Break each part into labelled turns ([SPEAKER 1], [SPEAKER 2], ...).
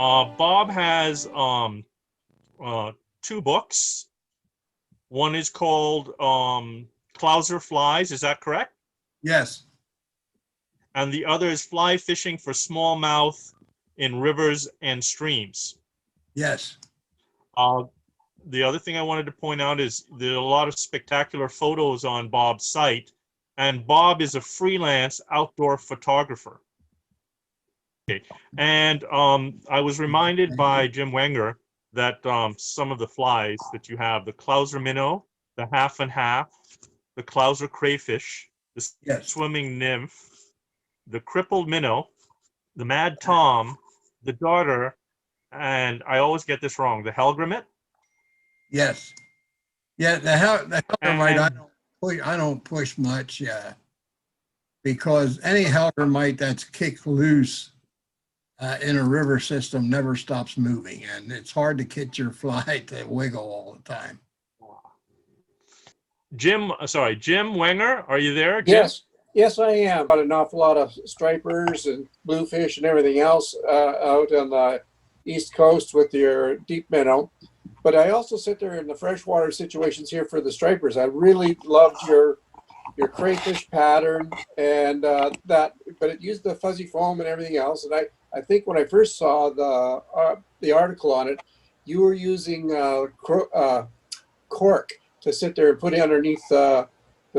[SPEAKER 1] Bob has two books. One is called Clouser Flies. Is that correct?
[SPEAKER 2] Yes.
[SPEAKER 1] And the other is Fly Fishing for Smallmouth in Rivers and Streams.
[SPEAKER 2] Yes.
[SPEAKER 1] The other thing I wanted to point out is there are a lot of spectacular photos on Bob's site, and Bob is a freelance outdoor photographer. Okay. And I was reminded by Jim Wenger that some of the flies that you have, the Clouser minnow, the half and half, the Clouser crayfish, the swimming nymph, the crippled minnow, the mad tom, the darter, and I always get this wrong, the hellgrammet.
[SPEAKER 2] Yes. Yeah, the hellgramite, I don't push much because any hellgramite that's kicked loose in a river system never stops moving, and it's hard to get your fly to wiggle all the time.
[SPEAKER 1] Jim Wenger, are you there? Jim?
[SPEAKER 3] Yes, I am. Got an awful lot of stripers and bluefish and everything else out on the East Coast with your deep minnow. But I also sit there in the freshwater situations here for the stripers. I really loved your crayfish pattern and that, but it used the fuzzy foam and everything else. And I think when I first saw the article on it, you were using cork to sit there and put it underneath the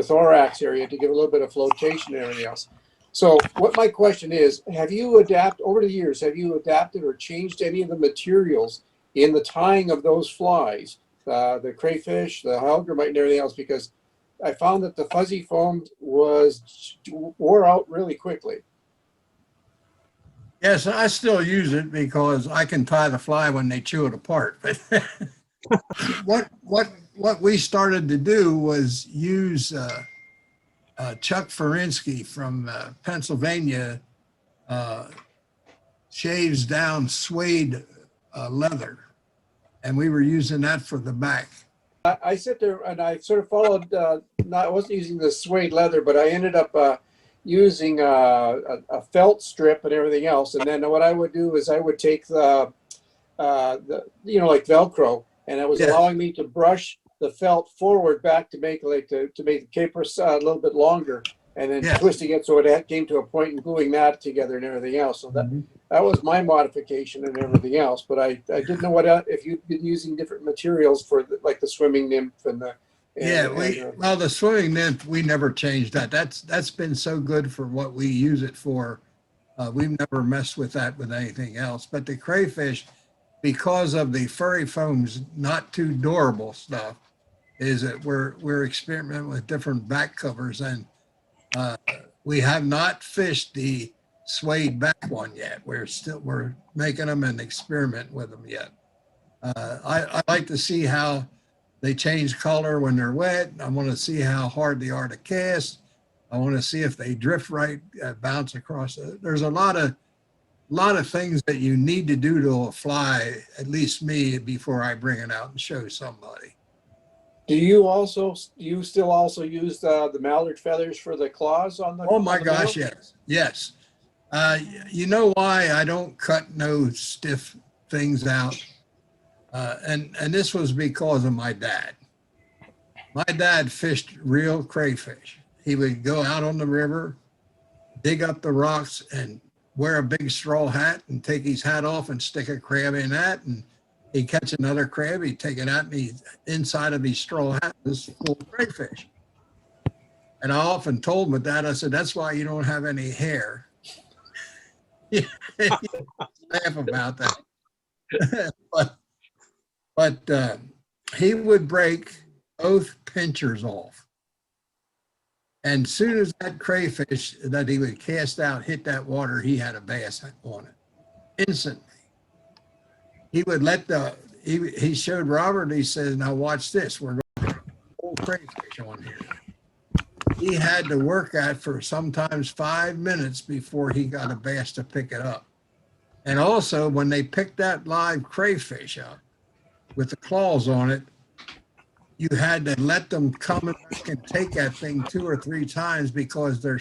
[SPEAKER 3] thorax area to give a little bit of flotation and everything else. So what my question is, have you adapted over the years, have you adapted or changed any of the materials in the tying of those flies, the crayfish, the hellgramite and everything else? Because I found that the fuzzy foam wore out really quickly.
[SPEAKER 2] Yes, I still use it because I can tie the fly when they chew it apart. But what we started to do was use Chuck Ferinsky from Pennsylvania shaves down suede leather, and we were using that for the back.
[SPEAKER 3] I sit there and I sort of followed, I wasn't using the suede leather, but I ended up using a felt strip and everything else. And then what I would do is I would take the like Velcro, and it was allowing me to brush the felt forward back to make to make the capers a little bit longer, and then twisting it so it came to a point and gluing that together and everything else. So that was my modification and everything else. But I didn't know what if you've been using different materials for like the swimming nymph and the
[SPEAKER 2] well, the swimming nymph, we never changed that. That's been so good for what we use it for. We've never messed with that with anything else. But the crayfish, because of the furry foam's not too durable stuff, is that we're experimenting with different back covers, and we have not fished the suede back one yet. We're making them and experiment with them yet. I like to see how they change color when they're wet. I want to see how hard they are to cast. I want to see if they drift right, bounce across. There's a lot of things that you need to do to a fly, at least me, before I bring it out and show somebody.
[SPEAKER 3] Do you still also use the mallard feathers for the claws on the?
[SPEAKER 2] Oh my gosh, yes. You know why I don't cut no stiff things out? And this was because of my dad. My dad fished real crayfish. He would go out on the river, dig up the rocks, and wear a big straw hat and take his hat off and stick a crab in that, and he'd catch another crab, he'd take it out, and inside of his straw hat was full of crayfish. And I often told my dad, I said, that's why you don't have any hair. He laugh about that. but he would break both pinchers off. And soon as that crayfish that he would cast out hit that water, he had a bass on it instantly. He would let he showed Robert, he says, now watch this. We're going to put whole crayfish on here. He had to work at for sometimes 5 minutes before he got a bass to pick it up. And also when they picked that live crayfish up with the claws on it, you had to let them come back and take that thing 2 or 3 times because they're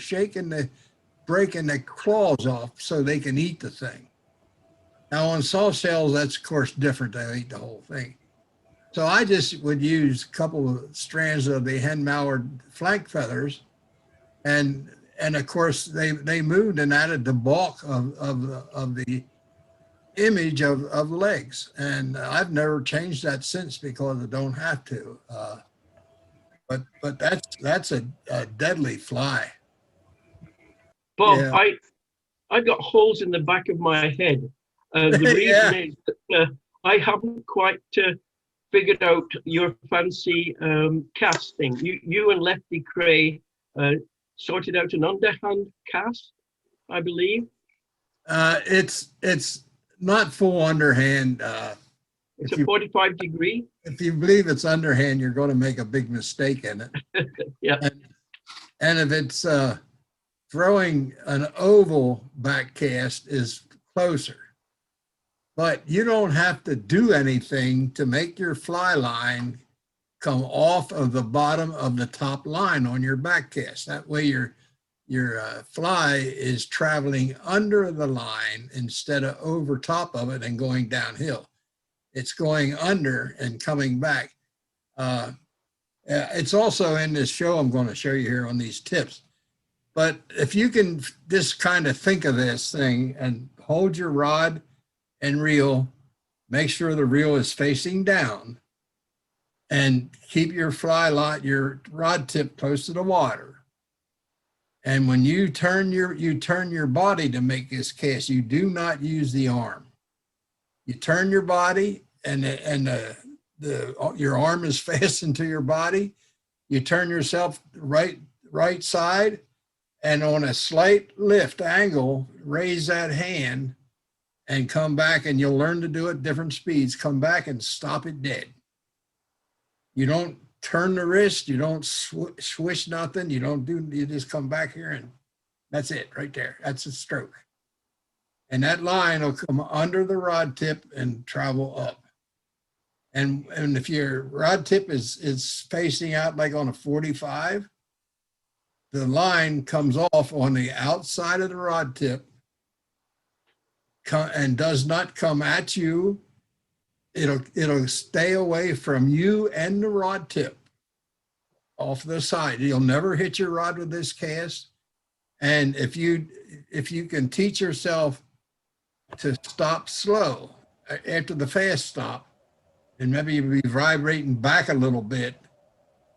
[SPEAKER 2] breaking the claws off so they can eat the thing. Now on soft shells, that's of course different. They eat the whole thing. So I just would use a couple of strands of the hen mallard flank feathers, and of course they moved and added the bulk of the image of legs. And I've never changed that since because I don't have to. But that's a deadly fly.
[SPEAKER 4] Bob,
[SPEAKER 2] Yeah.
[SPEAKER 4] I've got holes in the back of my head. The reason
[SPEAKER 2] Yeah.
[SPEAKER 4] is that I haven't quite figured out your fancy casting. You and Lefty Cray sorted out an underhand cast, I believe.
[SPEAKER 2] It's not full underhand.
[SPEAKER 4] It's a 45 degree.
[SPEAKER 2] If you believe it's underhand, you're going to make a big mistake in it.
[SPEAKER 4] Yeah.
[SPEAKER 2] And if it's throwing an oval back cast is closer. But you don't have to do anything to make your fly line come off of the bottom of the top line on your back cast. That way your fly is traveling under the line instead of over top of it and going downhill. It's going under and coming back. It's also in this show I'm going to show you here on these tips. But if you can just kind of think of this thing and hold your rod and reel, make sure the reel is facing down, and keep your your rod tip close to the water. And when you turn your body to make this cast, you do not use the arm. You turn your body, and your arm is fastened to your body. You turn yourself right side, and on a slight lift angle, raise that hand and come back, and you'll learn to do it different speeds. Come back and stop it dead. You don't turn the wrist, you don't swish nothing, you just come back here, and that's it right there. That's a stroke. And that line will come under the rod tip and travel up. And if your rod tip is facing out like on a 45, the line comes off on the outside of the rod tip and does not come at you. It'll stay away from you and the rod tip off the side. You'll never hit your rod with this cast. And if you can teach yourself to stop slow after the fast stop, and maybe you'll be vibrating back a little bit.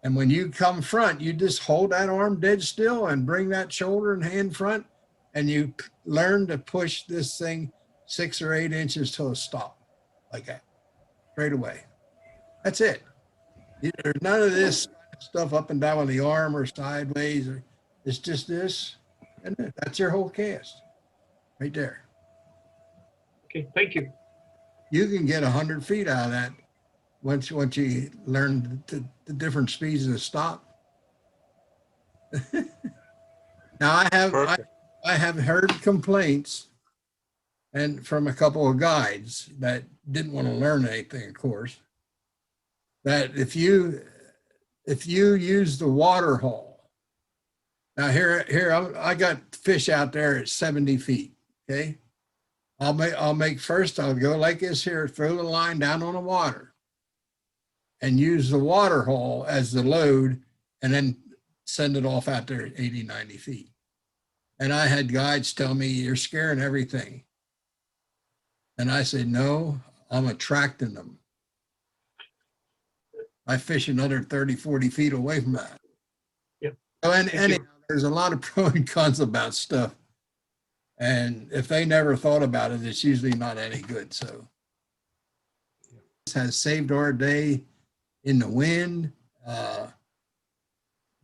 [SPEAKER 2] And when you come front, you just hold that arm dead still and bring that shoulder and hand front, and you learn to push this thing 6 or 8 inches to a stop, like that, straight away. That's it. There's none of this stuff up and down with the arm or sideways. It's just this, and that's your whole cast, right there.
[SPEAKER 4] Okay, thank you.
[SPEAKER 2] You can get 100 feet out of that once you learn the different speeds of the stop. Now I have heard complaints and from a couple of guides that didn't want to learn anything, of course, that if you use the water haul. Now here I got fish out there at 70 feet. Okay, I'll go like this here, throw the line down on the water, and use the water haul as the load, and then send it off out there at 80, 90 feet. And I had guides tell me, you're scaring everything. And I said, no, I'm attracting them. I fish another 30, 40 feet away from that.
[SPEAKER 4] Yep.
[SPEAKER 2] So anyhow, there's a lot of pros and cons about stuff. And if they never thought about it, it's usually not any good. So this has saved our day in the wind.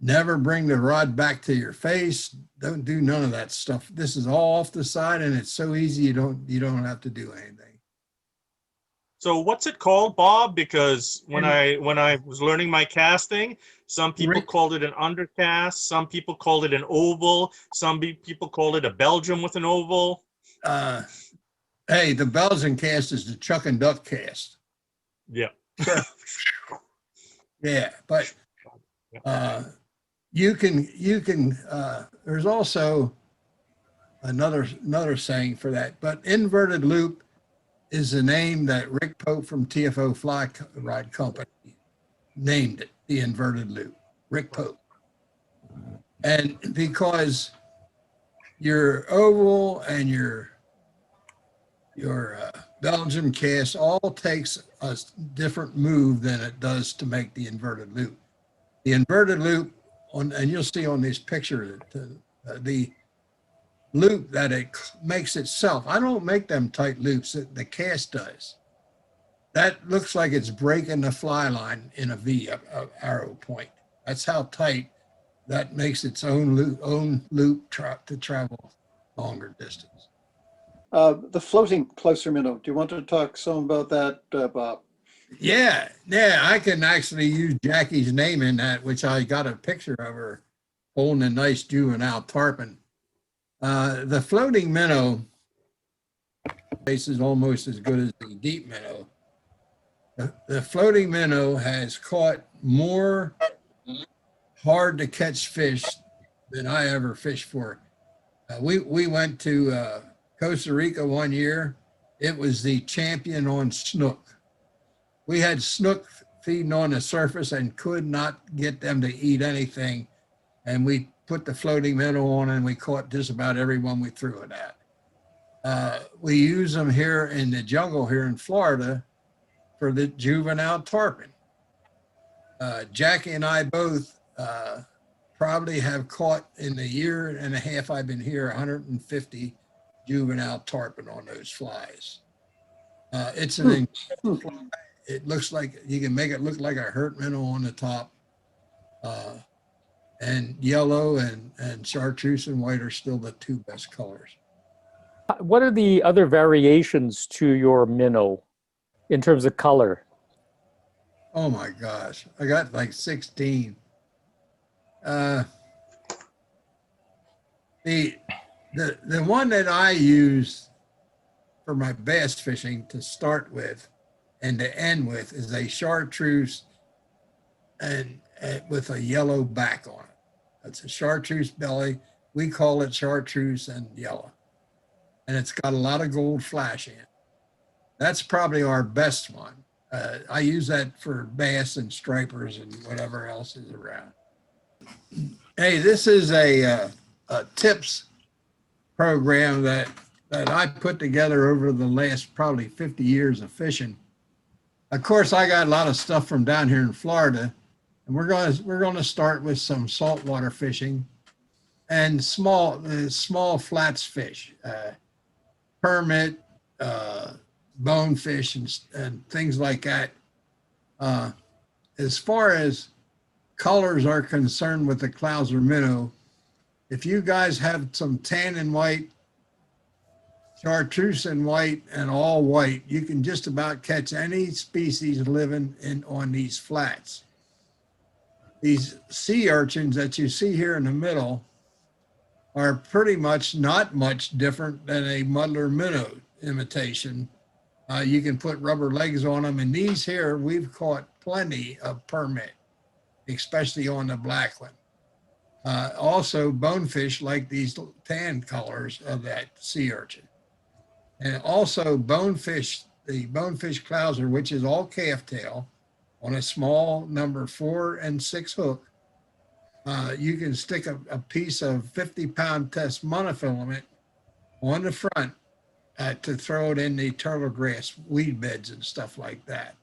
[SPEAKER 2] Never bring the rod back to your face. Don't do none of that stuff. This is all off the side, and it's so easy you don't have to do anything.
[SPEAKER 1] So what's it called, Bob? Because when I was learning my casting, some people called it an undercast, some people called it an oval, some people called it a Belgium with an oval.
[SPEAKER 2] Hey, the Belgian cast is the chuck and duck cast.
[SPEAKER 1] Yeah.
[SPEAKER 2] Yeah, but you can there's also another saying for that, but inverted loop is the name that Rick Pope from TFO Fly Rod Company named it, the inverted loop, Rick Pope. And because your oval and your Belgian cast all takes a different move than it does to make the inverted loop. The inverted loop, and you'll see on this picture, the loop that it makes itself. I don't make them tight loops, the cast does. That looks like it's breaking the fly line in a V, a arrow point. That's how tight that makes its own loop to travel longer distance.
[SPEAKER 5] The floating Clouser minnow. Do you want to talk some about that, Bob?
[SPEAKER 2] Yeah, I can actually use Jackie's name in that, which I got a picture of her holding a nice juvenile tarpon. The floating minnow face is almost as good as the deep minnow. The floating minnow has caught more hard to catch fish than I ever fished for. We went to Costa Rica one year. It was the champion on snook. We had snook feeding on the surface and could not get them to eat anything. And we put the floating minnow on and we caught just about everyone we threw it at. We use them here in the jungle here in Florida for the juvenile tarpon. Jackie and I both probably have caught in the year and a half I've been here 150 juvenile tarpon on those flies. It's an incredible fly. It looks like you can make it look like a hurt minnow on the top. And yellow and chartreuse and white are still the two best colors.
[SPEAKER 6] What are the other variations to your minnow in terms of color?
[SPEAKER 2] Oh my gosh, I got like 16. The one that I use for my bass fishing to start with and to end with is a chartreuse and with a yellow back on it. That's a chartreuse belly. We call it chartreuse and yellow. And it's got a lot of gold flash in it. That's probably our best one. I use that for bass and stripers and whatever else is around. Hey, this is a tips program that I put together over the last probably 50 years of fishing. Of course, I got a lot of stuff from down here in Florida, and we're going to start with some saltwater fishing and small flats fish, permit, bonefish, and things like that. As far as colors are concerned with the Clouser minnow, if you guys have some tan and white, chartreuse and white, and all white, you can just about catch any species living on these flats. These sea urchins that you see here in the middle are pretty much not much different than a muddler minnow imitation. You can put rubber legs on them, and these here, we've caught plenty of permit, especially on the black one. Also bonefish like these tan colors of that sea urchin. And also bonefish, the bonefish Clouser, which is all calf tail on a small number 4 and 6 hook. You can stick a piece of 50-pound test monofilament on the front to throw it in the turtle grass weed beds and stuff like that.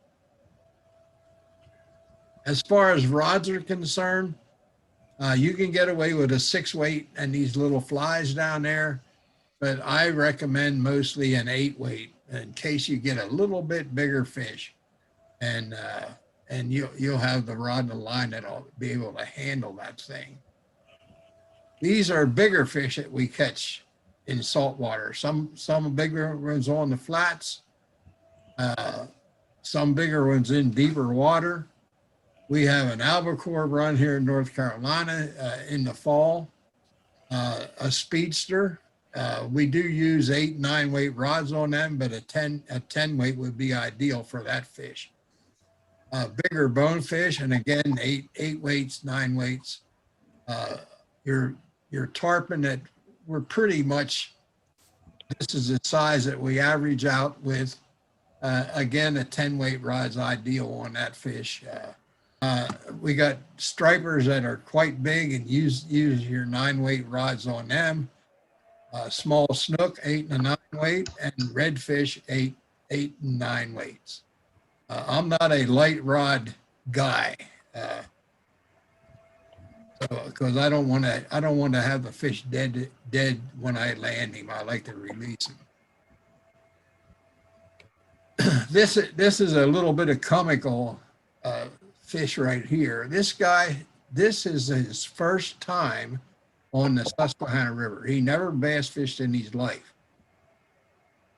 [SPEAKER 2] As far as rods are concerned, you can get away with a 6-weight and these little flies down there, but I recommend mostly an 8-weight in case you get a little bit bigger fish, and you'll have the rod and the line that'll be able to handle that thing. These are bigger fish that we catch in saltwater. Some bigger ones on the flats, some bigger ones in deeper water. We have an albacore run here in North Carolina in the fall, a speedster. We do use 8, 9-weight rods on them, but a 10-weight would be ideal for that fish. Bigger bonefish, and again, 8 weights, 9 weights. Your tarpon that we're pretty much, this is the size that we average out with Again, a 10 weight rod's ideal on that fish. We got stripers that are quite big, and use your 9 weight rods on them. Small snook, 8 and a 9 weight, and redfish, 8 and 9 weights. I'm not a light rod guy, because I don't want to have the fish dead when I land him. I like to release him. This is a little bit of comical fish right here. This guy, this is his first time on the Susquehanna River. He never bass fished in his life.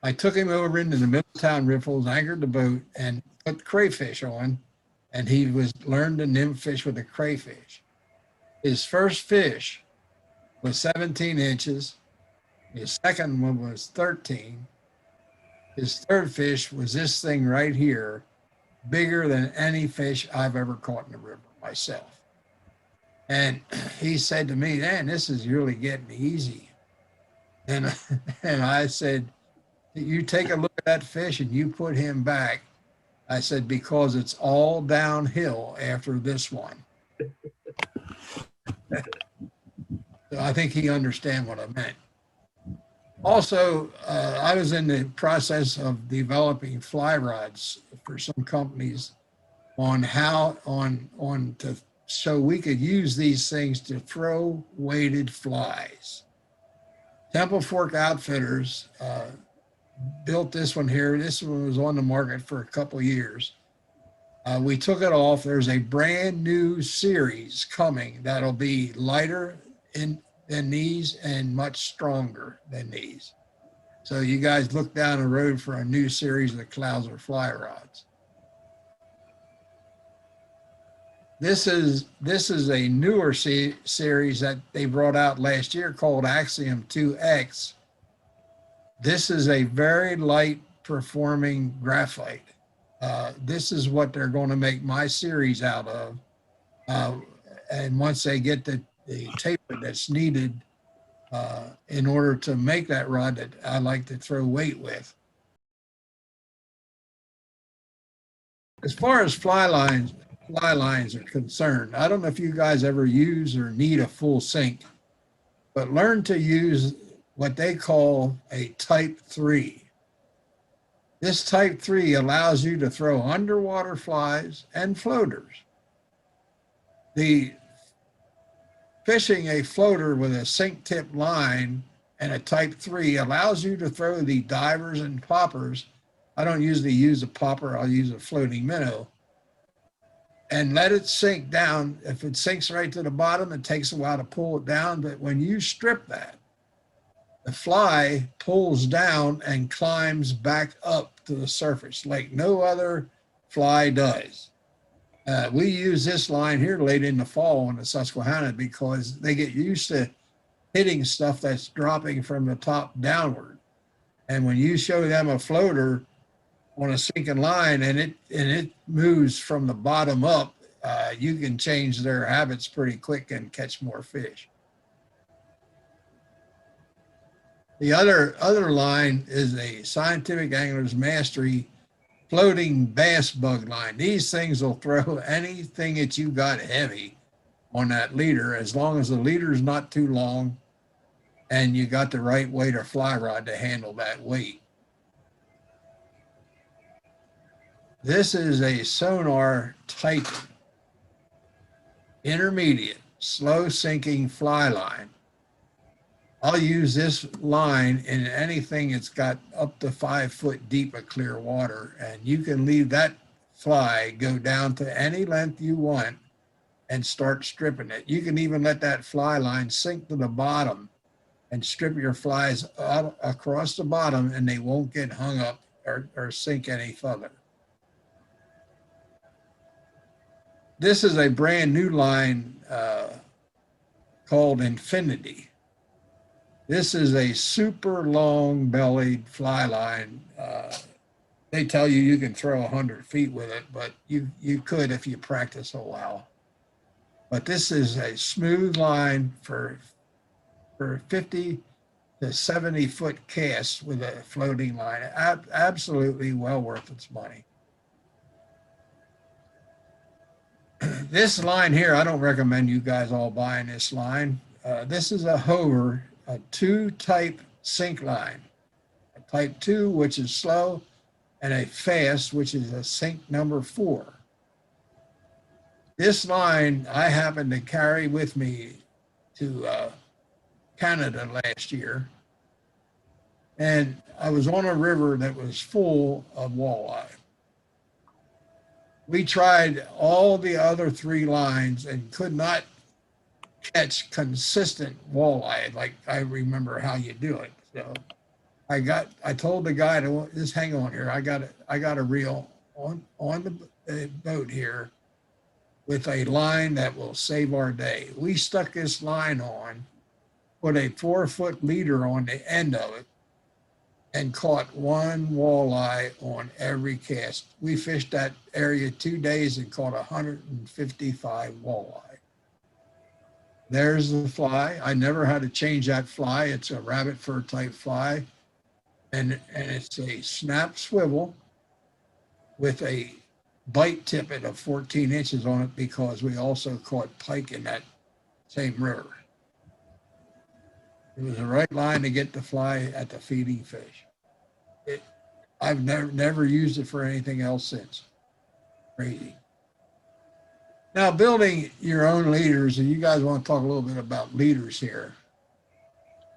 [SPEAKER 2] I took him over into the Middletown riffles, anchored the boat, and put crayfish on, and he learned to nymph fish with a crayfish. His first fish was 17 inches. His second one was 13. His third fish was this thing right here, bigger than any fish I've ever caught in the river myself. And he said to me, "Man, this is really getting easy." And I said, "You take a look at that fish and you put him back." I said, "Because it's all downhill after this one." So I think he understand what I meant. Also, I was in the process of developing fly rods for some companies so we could use these things to throw weighted flies. Temple Fork Outfitters built this one here. This one was on the market for a couple years. We took it off. There's a brand new series coming that'll be lighter than these and much stronger than these. So you guys look down the road for a new series of the Clouser fly rods. This is a newer series that they brought out last year called Axiom 2X. This is a very light performing graphite. This is what they're going to make my series out of. And once they get the taper that's needed in order to make that rod that I like to throw weight with. As far as fly lines are concerned, I don't know if you guys ever use or need a full sink, but learn to use what they call a type 3. This type 3 allows you to throw underwater flies and floaters. The fishing a floater with a sink tip line and a type 3 allows you to throw the divers and poppers. I don't usually use a popper, I'll use a floating minnow, and let it sink down. If it sinks right to the bottom, it takes a while to pull it down, but when you strip that, the fly pulls down and climbs back up to the surface like no other fly does. We use this line here late in the fall on the Susquehanna because they get used to hitting stuff that's dropping from the top downward. And when you show them a floater on a sinking line and it moves from the bottom up, you can change their habits pretty quick and catch more fish. The other line is a Scientific Angler's Mastery floating bass bug line. These things will throw anything that you got heavy on that leader, as long as the leader's not too long and you got the right weight or fly rod to handle that weight. This is a Sonar type intermediate slow sinking fly line. I'll use this line in anything that's got up to 5 foot deep of clear water, and you can leave that fly go down to any length you want and start stripping it. You can even let that fly line sink to the bottom and strip your flies out across the bottom, and they won't get hung up or sink any further. This is a brand new line called Infinity. This is a super long bellied fly line. They tell you you can throw 100 feet with it, but you could if you practice a while. But this is a smooth line for 50 to 70-foot cast with a floating line. Absolutely well worth its money. This line here, I don't recommend you guys all buying this line. This is a Hover, a 2-type sink line. A type 2, which is slow, and a fast, which is a sink number 4. This line I happened to carry with me to Canada last year. And I was on a river that was full of walleye. We tried all the other 3 lines and could not catch consistent walleye like I remember how you do it. So I told the guy to just hang on here. I got a reel on the boat here with a line that will save our day. We stuck this line on, put a 4-foot leader on the end of it, and caught 1 walleye on every cast. We fished that area 2 days and caught 155 walleye. There's the fly. I never had to change that fly. It's a rabbit fur type fly. And it's a snap swivel with a bite tippet of 14 inches on it because we also caught pike in that same river. It was the right line to get the fly at the feeding fish. I've never used it for anything else since. Crazy. Now, building your own leaders, and you guys want to talk a little bit about leaders here,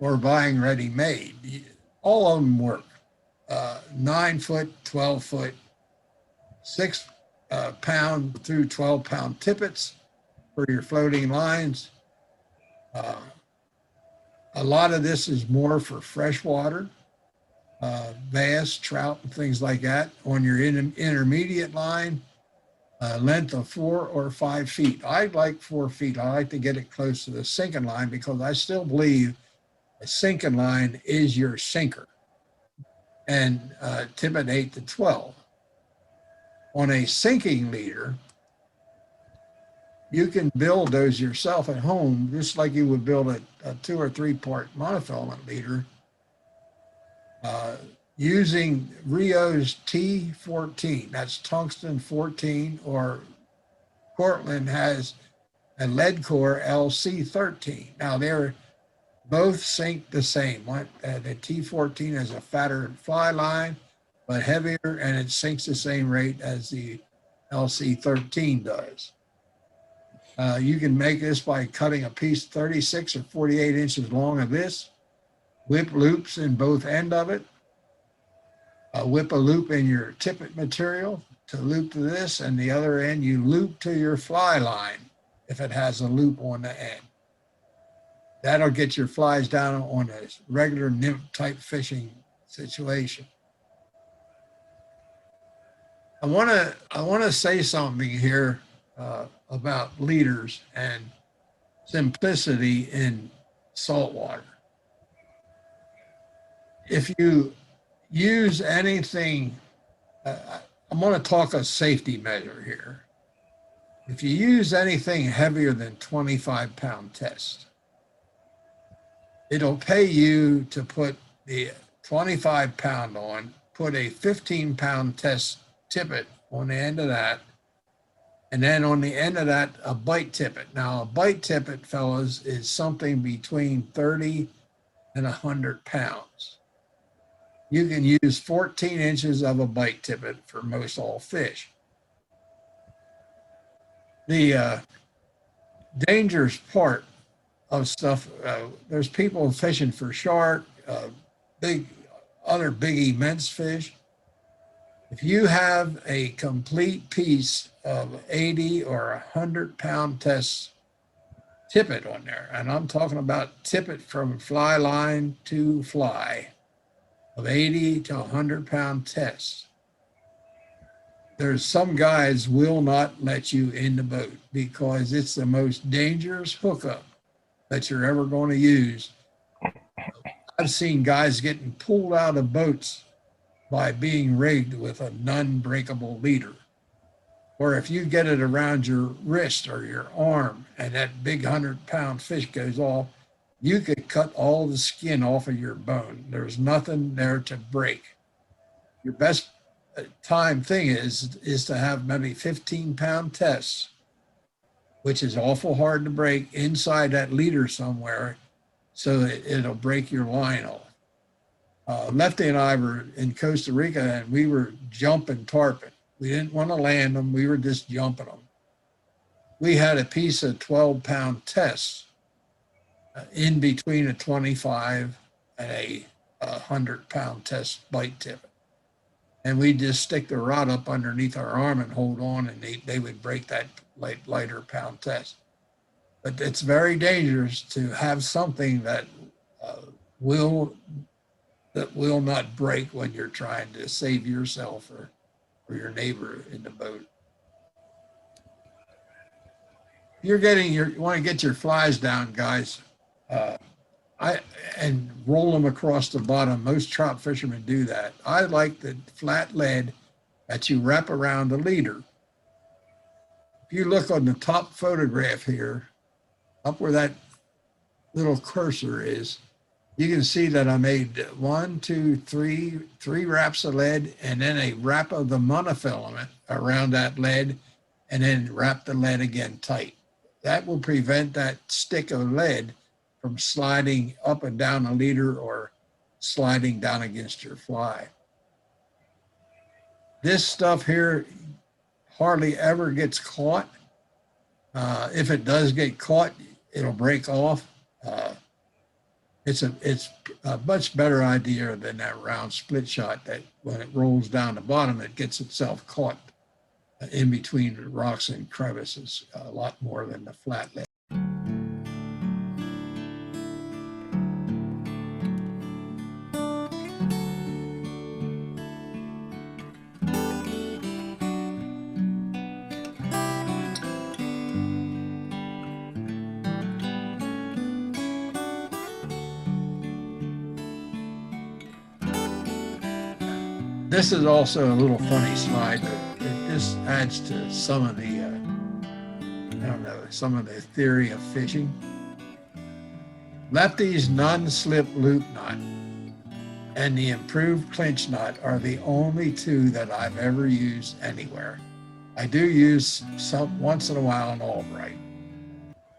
[SPEAKER 2] or buying ready-made. All of them work. 9-foot, 12-foot, 6-pound through 12-pound tippets for your floating lines. A lot of this is more for freshwater, bass, trout, and things like that. On your intermediate line, length of 4 or 5 feet. I like 4 feet. I like to get it close to the sinking line because I still believe a sinking line is your sinker. And tippet 8 to 12. On a sinking leader, you can build those yourself at home, just like you would build a 2 or 3 part monofilament leader, using Rio's T14. That's tungsten 14, or Cortland has a lead core LC13. Now they're both sink the same. The T14 has a fatter fly line, but heavier, and it sinks the same rate as the LC13 does. You can make this by cutting a piece 36 or 48 inches long of this, whip loops in both end of it, whip a loop in your tippet material to loop to this, and the other end you loop to your fly line if it has a loop on the end. That'll get your flies down on a regular nymph type fishing situation. I want to say something here about leaders and simplicity in saltwater. If you use anything, I'm going to talk a safety measure here. If you use anything heavier than 25-pound test, it'll pay you to put the 25-pound on, put a 15-pound test tippet on the end of that, and then on the end of that, a bite tippet. Now, a bite tippet, fellas, is something between 30 and 100 pounds. You can use 14 inches of a bite tippet for most all fish. The dangerous part of stuff, there's people fishing for shark, other big immense fish. If you have a complete piece of 80 or 100-pound test tippet on there, and I'm talking about tippet from fly line to fly, of 80 to 100-pound tests, there's some guys will not let you in the boat because it's the most dangerous hookup that you're ever going to use. I've seen guys getting pulled out of boats by being rigged with a non-breakable leader. Or if you get it around your wrist or your arm and that big 100-pound fish goes off, you could cut all the skin off of your bone. There's nothing there to break. Your best time thing is to have maybe 15-pound tests, which is awful hard to break inside that leader somewhere, so that it'll break your line off. Lefty and I were in Costa Rica, and we were jumping tarpon. We didn't want to land them. We were just jumping them. We had a piece of 12-pound test in between a 25 and a 100-pound test bite tip. And we just stick the rod up underneath our arm and hold on, and they would break that lighter pound test. But it's very dangerous to have something that will not break when you're trying to save yourself or your neighbor in the boat. You want to get your flies down, guys. And roll them across the bottom. Most trout fishermen do that. I like the flat lead that you wrap around the leader. If you look on the top photograph here, up where that little cursor is, you can see that I made 1, 2, 3 wraps of lead, and then a wrap of the monofilament around that lead, and then wrap the lead again tight. That will prevent that stick of lead from sliding up and down a leader or sliding down against your fly. This stuff here hardly ever gets caught. If it does get caught, it'll break off. It's a much better idea than that round split shot that when it rolls down the bottom, it gets itself caught in between rocks and crevices a lot more than the flat lead. This is also a little funny slide, but it just adds to some of the, some of the theory of fishing. Lefty's non-slip loop knot and the improved clinch knot are the only two that I've ever used anywhere. I do use some once in a while an Albright.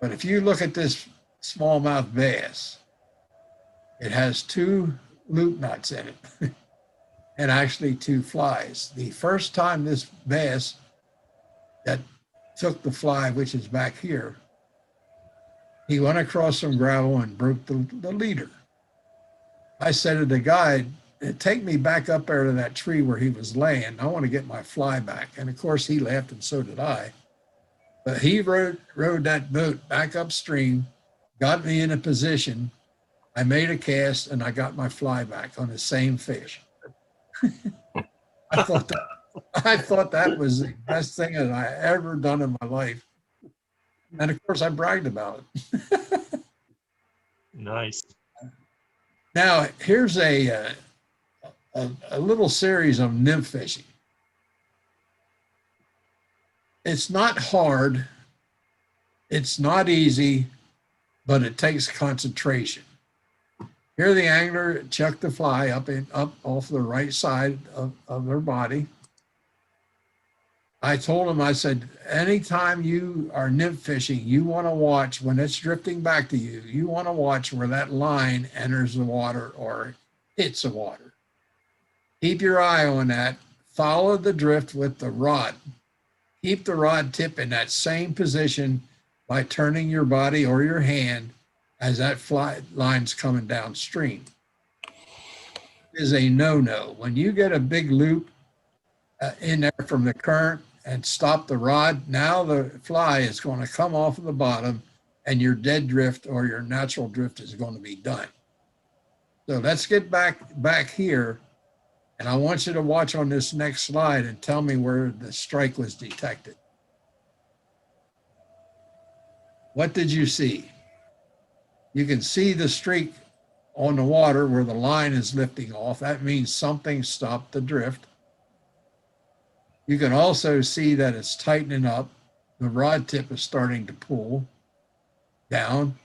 [SPEAKER 2] But if you look at this smallmouth bass, it has 2 loop knots in it. And actually 2 flies. The first time this bass that took the fly, which is back here, he went across some gravel and broke the leader. I said to the guide, take me back up there to that tree where he was laying. I want to get my fly back. And of course he laughed, and so did I. But he rode that boat back upstream, got me in a position. I made a cast and I got my fly back on the same fish. I thought that was the best thing that I ever done in my life, and of course I bragged about it.
[SPEAKER 1] Nice.
[SPEAKER 2] Now here's a little series of nymph fishing. It's not hard, it's not easy, but it takes concentration. Here the angler chucked the fly up off the right side of her body. I told him, I said, anytime you are nymph fishing, you want to watch when it's drifting back to you, you want to watch where that line enters the water or hits the water. Keep your eye on that. Follow the drift with the rod. Keep the rod tip in that same position by turning your body or your hand as that fly line's coming downstream. It is a no-no. When you get a big loop in there from the current and stop the rod, now the fly is going to come off of the bottom and your dead drift or your natural drift is going to be done. So let's get back here, and I want you to watch on this next slide and tell me where the strike was detected. What did you see? You can see the streak on the water where the line is lifting off. That means something stopped the drift. You can also see that it's tightening up. The rod tip is starting to pull down.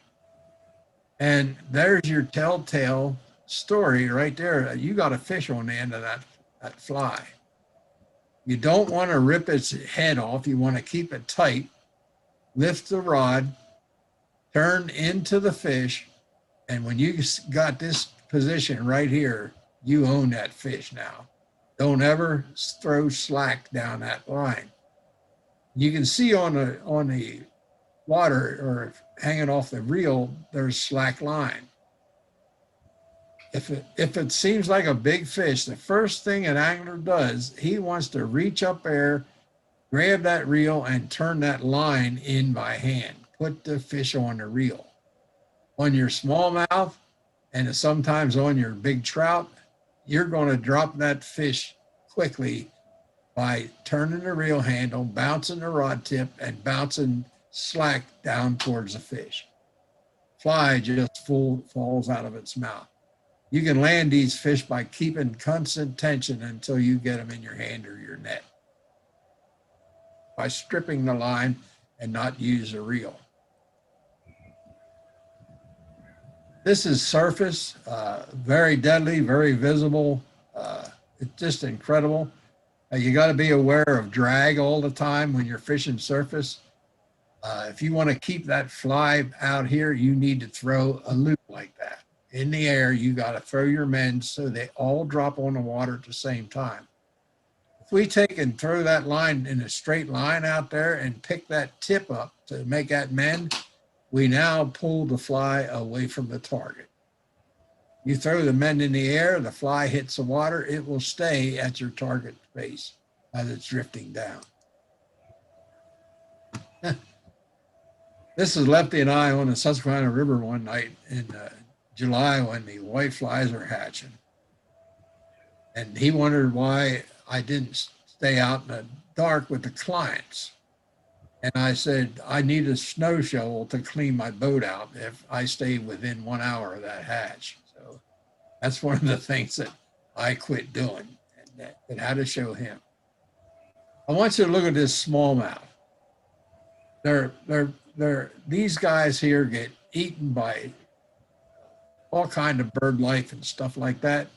[SPEAKER 2] And there's your telltale story right there. You got a fish on the end of that fly. You don't want to rip its head off. You want to keep it tight, lift the rod, turn into the fish. And when you got this position right here, you own that fish now. Don't ever throw slack down that line. You can see on the water or hanging off the reel, there's slack line. If it seems like a big fish, the first thing an angler does, he wants to reach up there, grab that reel, and turn that line in by hand. Put the fish on the reel. On your smallmouth and sometimes on your big trout, you're going to drop that fish quickly by turning the reel handle, bouncing the rod tip, and bouncing slack down towards the fish. Fly just falls out of its mouth. You can land these fish by keeping constant tension until you get them in your hand or your net. By stripping the line and not use a reel. This is surface, very deadly, very visible. It's just incredible. You got to be aware of drag all the time when you're fishing surface. If you want to keep that fly out here, you need to throw a loop like that. In the air, you got to throw your men so they all drop on the water at the same time. If we take and throw that line in a straight line out there and pick that tip up to make that mend, we now pull the fly away from the target. You throw the mend in the air, the fly hits the water, it will stay at your target base as it's drifting down. This is Lefty and I on the Susquehanna River one night in July when the white flies are hatching. And he wondered why I didn't stay out in the dark with the clients. And I said, I need a snow shovel to clean my boat out if I stay within 1 hour of that hatch. So that's one of the things that I quit doing and that had to show him. I want you to look at this smallmouth. These guys here get eaten by all kind of bird life and stuff like that.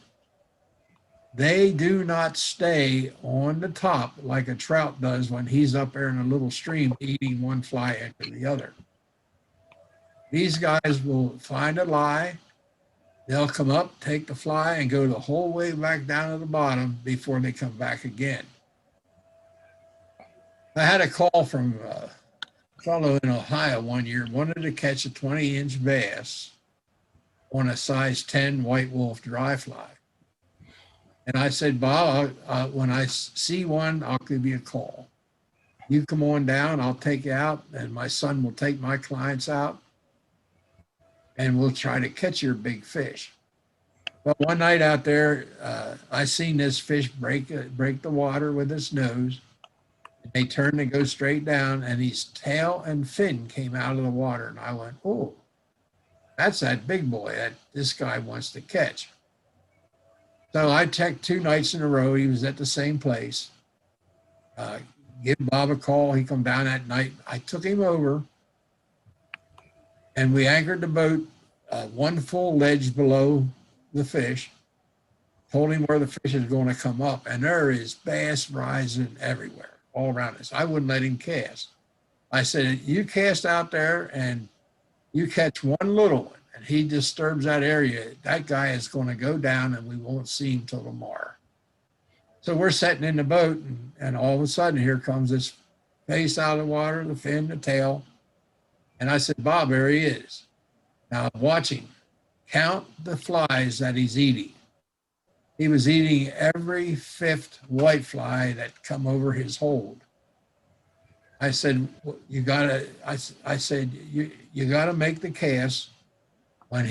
[SPEAKER 2] They do not stay on the top like a trout does when he's up there in a little stream eating one fly after the other. These guys will find a lie. They'll come up, take the fly, and go the whole way back down to the bottom before they come back again. I had a call from a fellow in Ohio one year, wanted to catch a 20-inch bass on a size 10 white wolf dry fly. And I said, Bob, when I see one, I'll give you a call. You come on down, I'll take you out, and my son will take my clients out, and we'll try to catch your big fish. But one night out there, I seen this fish break the water with his nose. They turned to go straight down, and his tail and fin came out of the water. And I went, oh, that's that big boy that this guy wants to catch. So I checked 2 nights in a row. He was at the same place. Give Bob a call. He come down that night. I took him over, and we anchored the boat 1 full ledge below the fish. Told him where the fish is going to come up, and there is bass rising everywhere, all around us. I wouldn't let him cast. I said, you cast out there and you catch one little one and he disturbs that area, that guy is going to go down and we won't see him till tomorrow. So we're sitting in the boat and all of a sudden here comes this face out of the water, the fin, the tail. And I said, Bob, there he is. Now watch him. Count the flies that he's eating. He was eating every 5th white fly that come over his hold. I said, you gotta make the cast when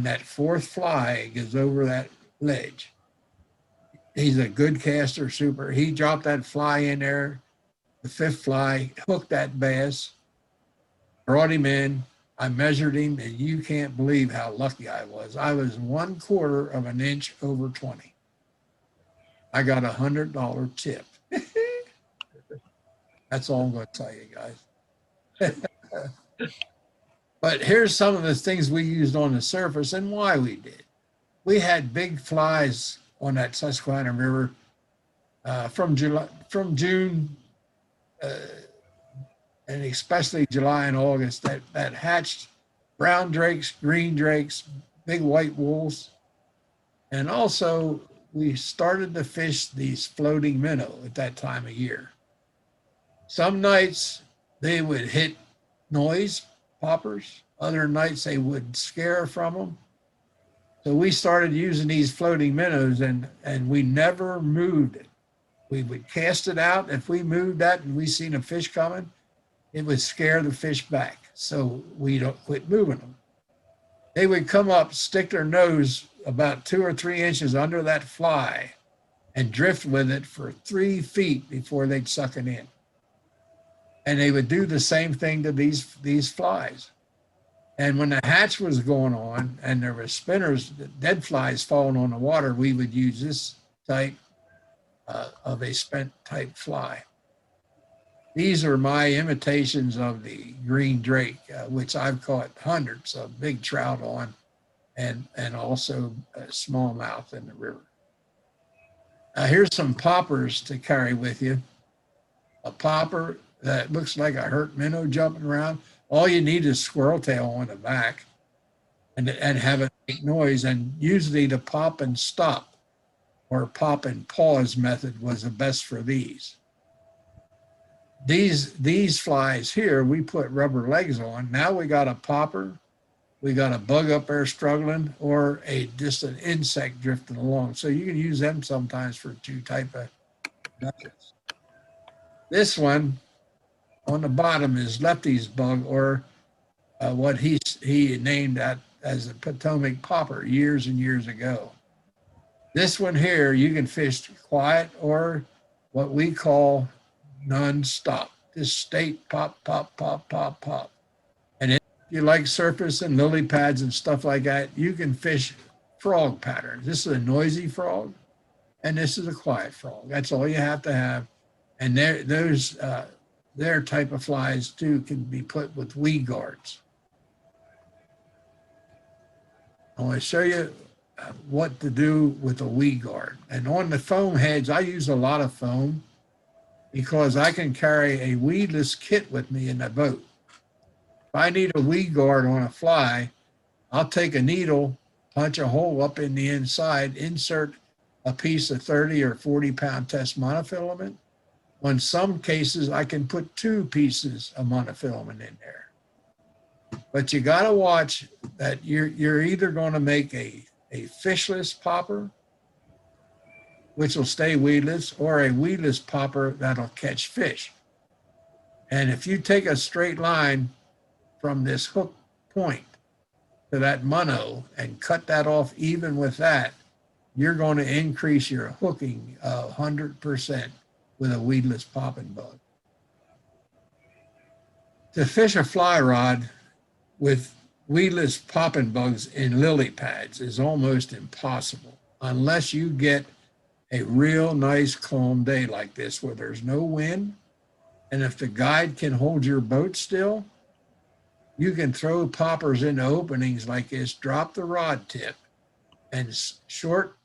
[SPEAKER 2] that 4th fly goes over that ledge. He's a good caster, super. He dropped that fly in there, the 5th fly, hooked that bass, brought him in. I measured him, and you can't believe how lucky I was. I was 1/4 of an inch over 20. I got $100 tip. That's all I'm going to tell you guys. But here's some of the things we used on the surface and why we did. We had big flies on that Susquehanna River from June, and especially July and August that hatched brown drakes, green drakes, big white wolves. And also we started to fish these floating minnow at that time of year. Some nights they would hit noise poppers. Other nights they would scare from them. So we started using these floating minnows and we never moved it. We would cast it out. If we moved that and we seen a fish coming, it would scare the fish back. So we don't quit moving them. They would come up, stick their nose about 2 or 3 inches under that fly and drift with it for 3 feet before they'd suck it in. And they would do the same thing to these flies. And when the hatch was going on and there were spinners, dead flies falling on the water, we would use this type of a spent type fly. These are my imitations of the green drake, which I've caught hundreds of big trout on and also smallmouth in the river. Here's some poppers to carry with you. A popper that looks like a hurt minnow jumping around. All you need is squirrel tail on the back and have it make noise. And usually the pop and stop or pop and pause method was the best for these. These flies here, we put rubber legs on. Now we got a popper, we got a bug up there struggling, or just an insect drifting along. So you can use them sometimes for 2 type of methods. This one on the bottom is Lefty's bug, or what he named that as a Potomac popper years and years ago. This one here, you can fish quiet or what we call non-stop. Just state pop, pop, pop, pop, pop. And if you like surface and lily pads and stuff like that, you can fish frog patterns. This is a noisy frog, and this is a quiet frog. That's all you have to have. And their type of flies too can be put with weed guards. I want to show you what to do with a weed guard. And on the foam heads, I use a lot of foam because I can carry a weedless kit with me in the boat. If I need a weed guard on a fly, I'll take a needle, punch a hole up in the inside, insert a piece of 30 or 40 pound test monofilament. In some cases, I can put 2 pieces of monofilament in there. But you got to watch that you're either going to make a fishless popper, which will stay weedless, or a weedless popper that'll catch fish. And if you take a straight line from this hook point to that mono and cut that off even with that, you're going to increase your hooking 100% with a weedless popping bug. To fish a fly rod with weedless popping bugs in lily pads is almost impossible unless you get a real nice calm day like this where there's no wind. And if the guide can hold your boat still, you can throw poppers into openings like this, drop the rod tip, and short,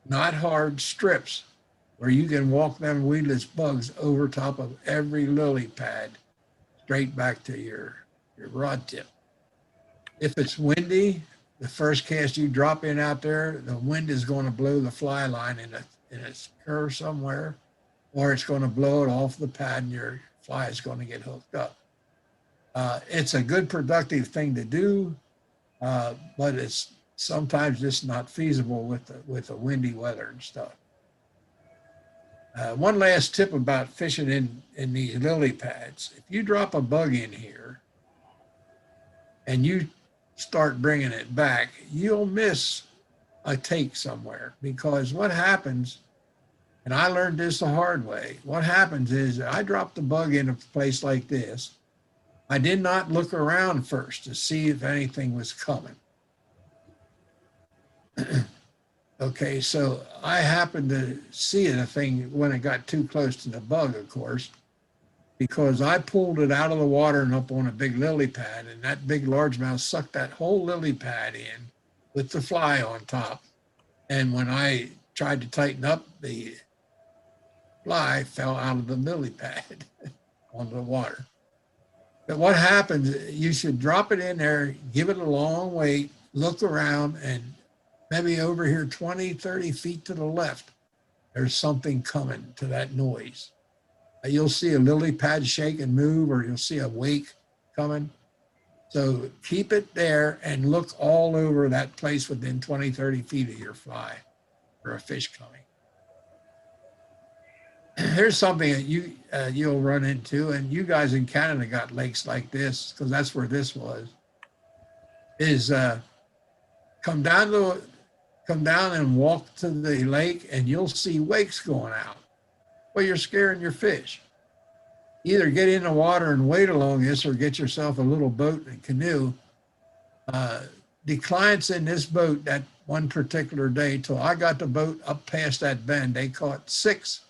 [SPEAKER 2] not hard strips where you can walk them weedless bugs over top of every lily pad straight back to your rod tip. If it's windy, the first cast you drop in out there, the wind is going to blow the fly line in a curve somewhere, or it's going to blow it off the pad and your fly is going to get hooked up. It's a good productive thing to do, but it's sometimes just not feasible with the windy weather and stuff. One last tip about fishing in these lily pads. If you drop a bug in here and you start bringing it back, you'll miss a take somewhere, because what happens, and I learned this the hard way, what happens is I dropped the bug in a place like this. I did not look around first to see if anything was coming. Okay, so I happened to see the thing when it got too close to the bug, of course, because I pulled it out of the water and up on a big lily pad, and that big largemouth sucked that whole lily pad in with the fly on top. And when I tried to tighten up, the fly fell out of the lily pad onto the water. But what happens, you should drop it in there, give it a long wait, look around, and maybe over here 20, 30 feet to the left, there's something coming to that noise. You'll see a lily pad shake and move, or you'll see a wake coming. So keep it there and look all over that place within 20, 30 feet of your fly for a fish coming. Here's something that you'll run into, and you guys in Canada got lakes like this, because that's where this was, is come down and walk to the lake, and you'll see wakes going out. Well, you're scaring your fish. Either get in the water and wait along this, or get yourself a little boat and canoe. The clients in this boat that one particular day, till I got the boat up past that bend, they caught 6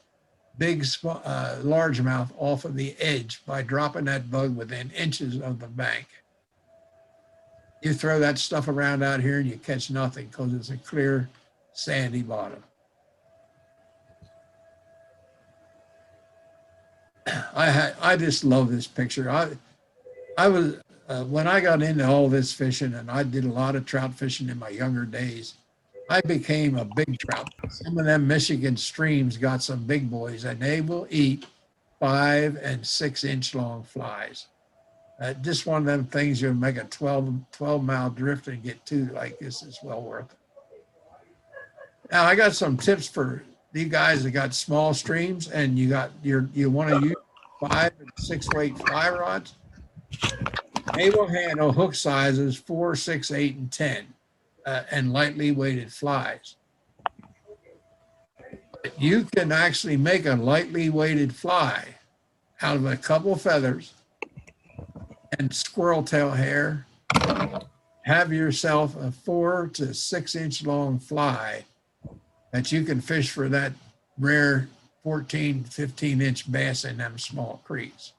[SPEAKER 2] big largemouth off of the edge by dropping that bug within inches of the bank. You throw that stuff around out here and you catch nothing, because it's a clear, sandy bottom. I just love this picture. I was when I got into all this fishing, and I did a lot of trout fishing in my younger days, I became a big trout. Some of them Michigan streams got some big boys, and they will eat 5 and 6 inch long flies. Just one of them things, you'll make a 12 mile drift and get 2 like this is well worth it. Now I got some tips for you guys that got small streams, and you want to use 5 and 6 weight fly rods. They will handle hook sizes 4, 6, 8, and 10, and lightly weighted flies. You can actually make a lightly weighted fly out of a couple feathers and squirrel tail hair. Have yourself a 4 to 6 inch long fly that you can fish for that rare 14, 15 inch bass in them small creeks.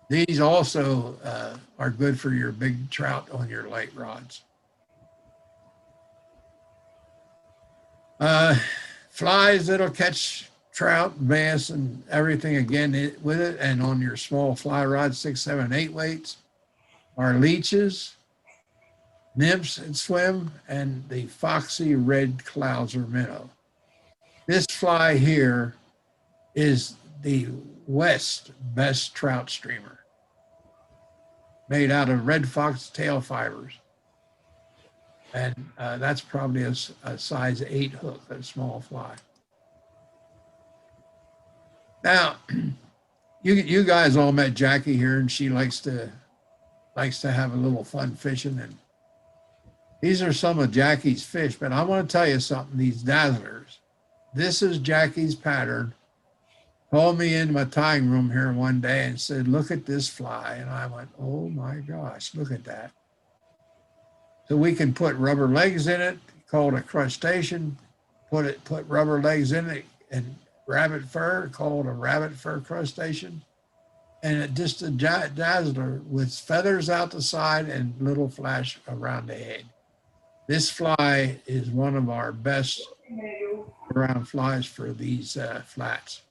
[SPEAKER 2] These also are good for your big trout on your light rods. Flies that'll catch trout, bass, and everything again with it, and on your small fly rod, 6, 7, 8 weights, are leeches, nymphs that swim, and the foxy red Clouser minnow. This fly here is the West best trout streamer, made out of red foxtail fibers. And that's probably a size 8 hook, a small fly. Now, you guys all met Jackie here, and she likes to have a little fun fishing. And these are some of Jackie's fish, but I want to tell you something, these dazzlers. This is Jackie's pattern. Called me in my tying room here one day and said, "Look at this fly." And I went, "Oh my gosh, look at that." So we can put rubber legs in it, called a crustacean, put rubber legs in it, and rabbit fur, called a rabbit fur crustacean. And it just a dazzler with feathers out the side and little flash around the head. This fly is one of our best around flies for these flats.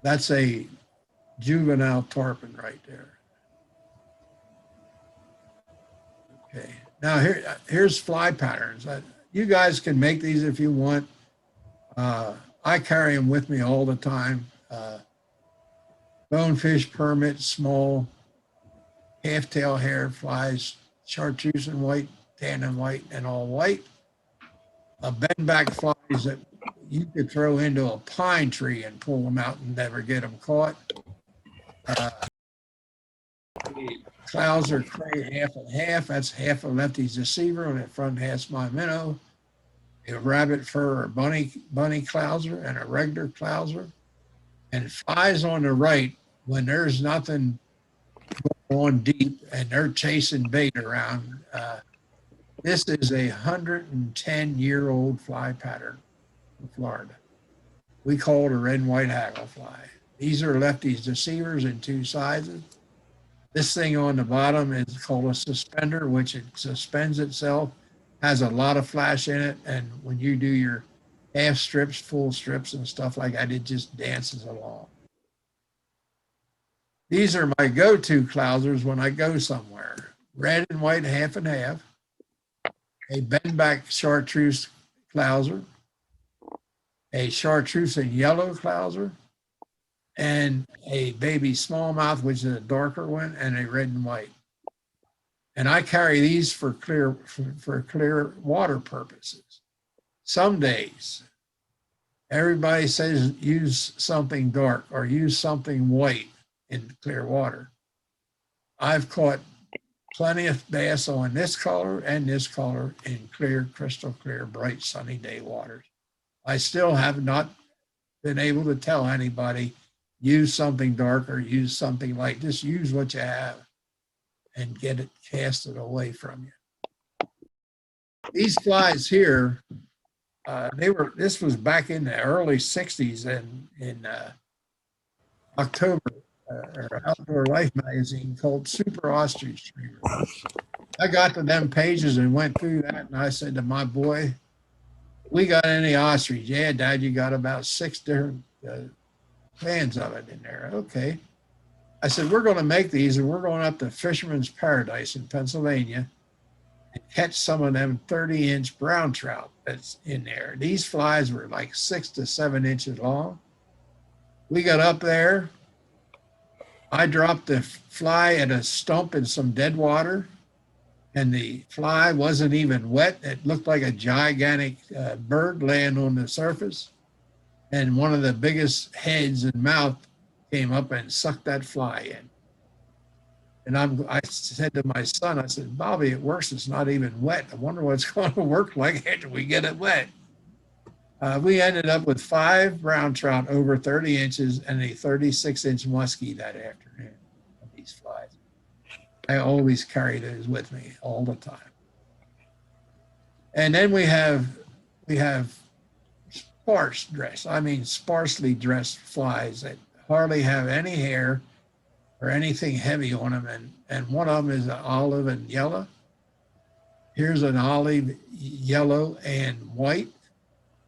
[SPEAKER 2] That's a juvenile tarpon right there. Okay, now here's fly patterns. You guys can make these if you want. I carry them with me all the time. Bonefish, permit, small, half-tail hair flies, chartreuse and white, tan and white, and all white. Bend-back flies that you could throw into a pine tree and pull them out and never get them caught. Clouser cray, half and half. That's half a Lefty's deceiver, and that front half's my minnow. A rabbit fur or bunny Clouser, and a regular Clouser. And flies on the right, when there's nothing going deep and they're chasing bait around. This is a 110-year-old fly pattern in Florida. We call it a red and white haggle fly. These are lefties deceivers in two sizes. This thing on the bottom is called a suspender, which it suspends itself, has a lot of flash in it. And when you do your half strips, full strips and stuff like that, it just dances along. These are my go-to Clousers when I go somewhere. Red and white, half and half. A bend back chartreuse Clouser. A chartreuse and yellow Clouser. And a baby smallmouth, which is a darker one, and a red and white. And I carry these for clear water purposes. Some days, everybody says use something dark or use something white in clear water. I've caught plenty of bass on this color and this color in clear, crystal clear, bright, sunny day waters. I still have not been able to tell anybody use something dark or use something light. Just use what you have and get it casted away from you. These flies here, this was back in the early 60s and in October, or Outdoor Life magazine called Super Ostrich Streamer. I got to them pages and went through that, and I said to my boy, we got any ostrich? Yeah, Dad, you got about 6 different fans of it in there. Okay. I said, we're going to make these, and we're going up to Fisherman's Paradise in Pennsylvania and catch some of them 30-inch brown trout that's in there. These flies were like 6 to 7 inches long. We got up there. I dropped the fly at a stump in some dead water, and the fly wasn't even wet. It looked like a gigantic bird laying on the surface. And one of the biggest heads and mouth came up and sucked that fly in. And I said to my son, I said, Bobby, it works. It's not even wet. I wonder what it's going to work like after we get it wet. We ended up with 5 brown trout over 30 inches and a 36-inch muskie that afternoon of these flies. I always carry those with me all the time. And then we have sparsely dressed flies that hardly have any hair or anything heavy on them. And one of them is an olive and yellow. Here's an olive, yellow, and white.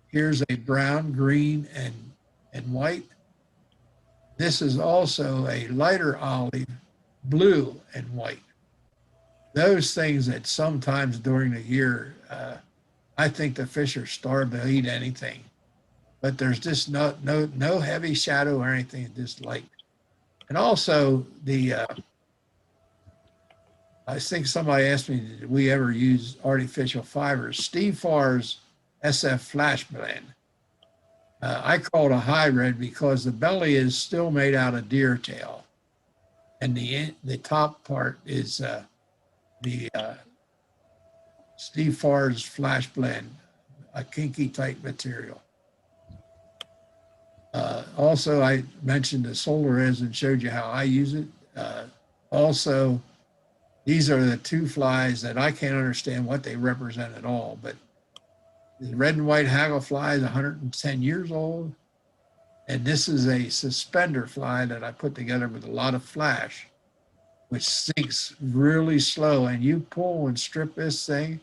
[SPEAKER 2] Here's a brown, green, and white. This is also a lighter olive, blue, and white. Those things that sometimes during the year, I think the fish are starved to eat anything. But there's just no heavy shadow or anything, just light. And also I think somebody asked me, did we ever use artificial fibers? Steve Farr's SF Flash Blend. I call it a high red because the belly is still made out of deer tail. And the top part is the Steve Farr's Flash Blend, a kinky type material. Also, I mentioned the solar res and showed you how I use it. Also, these are the 2 flies that I can't understand what they represent at all, but the red and white haggle fly is 110 years old. And this is a suspender fly that I put together with a lot of flash, which sinks really slow. And you pull and strip this thing,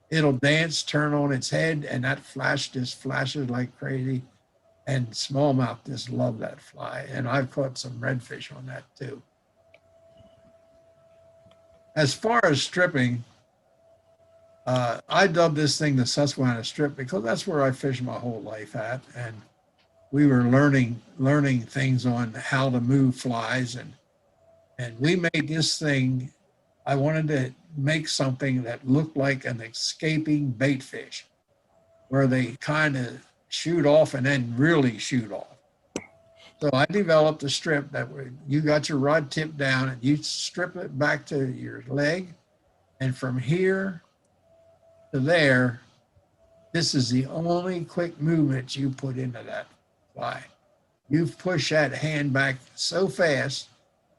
[SPEAKER 2] it'll dance, turn on its head, and that flash just flashes like crazy. And smallmouth just love that fly. And I've caught some redfish on that too. As far as stripping, I dubbed this thing the Susquehanna strip because that's where I fished my whole life at. And we were learning things on how to move flies. And we made this thing, I wanted to make something that looked like an escaping bait fish, where they kind of shoot off and then really shoot off. So I developed a strip that you got your rod tip down and you strip it back to your leg. And from here to there, this is the only quick movement you put into that fly. You push that hand back so fast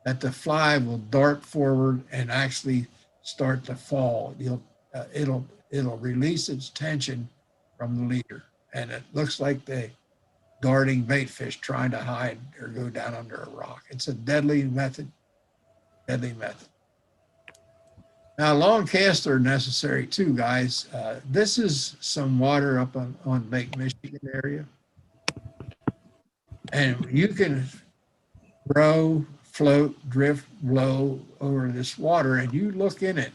[SPEAKER 2] that the fly will dart forward and actually start to fall. It'll release its tension from the leader. And it looks like the darting bait fish trying to hide or go down under a rock. It's a deadly method, deadly method. Now, long casts are necessary too, guys. This is some water up on Lake Michigan area. And you can row, float, drift, blow over this water, and you look in it,